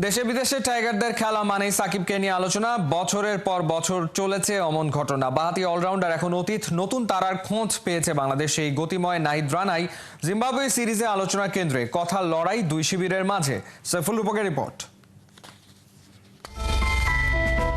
দেশে বিদেশে টাইগারদের খেলা মানেই সাকিবকে নিয়ে আলোচনা। বছরের পর বছর চলেছে অমন ঘটনা। বাহাতি অলরাউন্ডার এখন অতীত, নতুন তারার খোঁজ পেয়েছে বাংলাদেশ। এই গতিময় নাহিদ রানাই জিম্বাবুয়ে সিরিজে আলোচনার কেন্দ্রে। কথার লড়াই দুই শিবিরের মাঝে। সাইফুল রূপকের রিপোর্ট।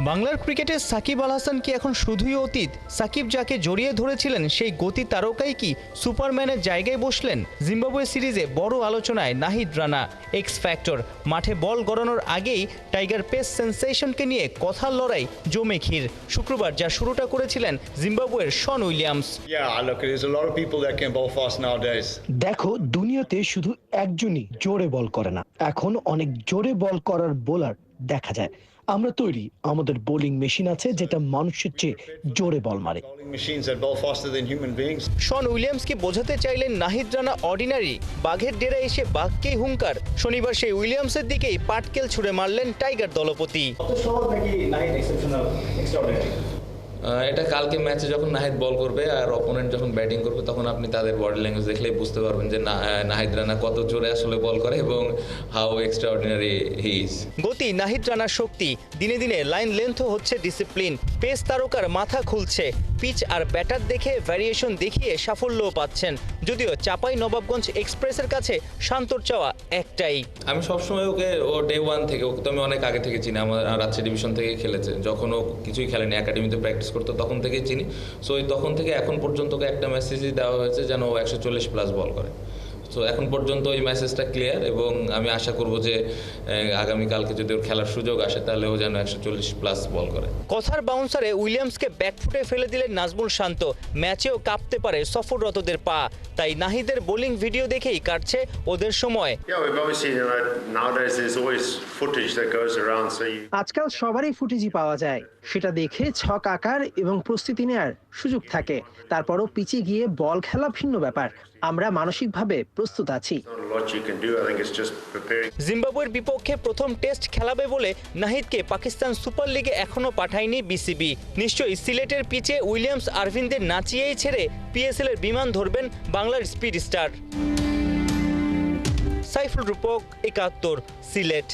বাংলার ক্রিকেটে সাকিব আল হাসান কি এখন শুধুই অতীত? সাকিব যাকে জড়িয়ে ধরেছিলেন সেই গতি তারকাই কি সুপারম্যানের জায়গায় বসলেন? জিম্বাবুয়ে সিরিজে বড় আলোচনায় নাহিদ রানা, এক্স ফ্যাক্টর। মাঠে বল গড়ানোর আগেই টাইগার পেস সেন্সেশনকে নিয়ে কথার লড়াই জমে ক্ষীর। শুক্রবার যা শুরুটা করেছিলেন জিম্বাবুয়ের শন উইলিয়ামস। দেখো, দুনিয়াতে শুধু একজনই জোরে বল করে না, এখন অনেক জোরে বল করার বোলার দেখা যায়। আমরা তৈরি, আমাদের বোলিং মেশিন আছে যেটা মানুষের চেয়ে জোরে বল মারে। শন উইলিয়ামসকে বোঝাতে চাইলেন নাহিদ রানা অর্ডিনারি, বাঘের ডেরা এসে বাঘকেই হুঙ্কার। শনিবার সেই উইলিয়ামসের দিকেই পাটকেল ছুড়ে মারলেন টাইগার দলপতি। এটা কালকে ম্যাচে যখন নাহিদ বল করবে আর অপোনেন্ট যখন ব্যাটিং করবে তখন আপনি তাদের বডি ল্যাঙ্গুয়েজ দেখলেই বুঝতে পারবেন যে নাহিদ রানা কত জোরে আসলে বল করে এবং হাউ এক্সট্রাঅর্ডিনারি হি ইজ। গতি নাহিদ রানার শক্তি, দিনে দিনে লাইন লেন্থও হচ্ছে ডিসিপ্লিন। পেস তারকার মাথা খুলছে, পিচ আর ব্যাটার দেখে ভ্যারিয়েশন দেখিয়ে সাফল্যও পাচ্ছেন। যদিও চাপাই নবাবগঞ্জ এক্সপ্রেসের কাছে শান্তর চাওয়া একটাই। আমি সবসময় ওকে ডে ওয়ান থেকে, ওকে তো আমি অনেক আগে থেকে চিনি, আমার রাজশাহী ডিভিশন থেকে খেলেছে। যখন ও কিছুই খেলেনি, একাডেমিতে প্র্যাকটিস করতো তখন থেকেই চিনি। সো তখন থেকে এখন পর্যন্ত একটা মেসেজই দেওয়া হয়েছে যেন ও 140+ বল করে। তো এখন পর্যন্ত ওই মেসেজটা ক্লিয়ার এবং আমি আশা করব যে আগামীকালকে যদি ওর খেলার সুযোগ আসে তাহলে ও যেন 140+ বল করে। কথার বাউন্সারে উইলিয়ামসকে ব্যাকফুটে ফেলে দিলেন নাজমুল শান্ত। ম্যাচেও কাঁপতে পারে সফররতদের পা। তাই নাহিদের বোলিং ভিডিও দেখেই কাটছে ওদের সময়। আজকাল সবারই ফুটেজই পাওয়া যায়, সেটা দেখে ছক আকার এবং প্রস্তুতি নেয়ার সুযোগ থাকে। তারপরও পিচে গিয়ে বল খেলা ভিন্ন ব্যাপার। আমরা মানসিকভাবে প্রস্তুত আছি। জিম্বাবুয়ের বিপক্ষে প্রথম টেস্ট খেলাবে বলে নাহিদকে পাকিস্তান সুপার লিগে এখনো পাঠায়নি বিসিবি। নিশ্চয়ই সিলেটের পিচে উইলিয়ামস আরভিনদের নাচিয়েই ছেড়ে পিএসএল এর বিমান ধরবেন বাংলার স্পিড স্টার। সাইফুল রূপক, ৭১, সিলেট।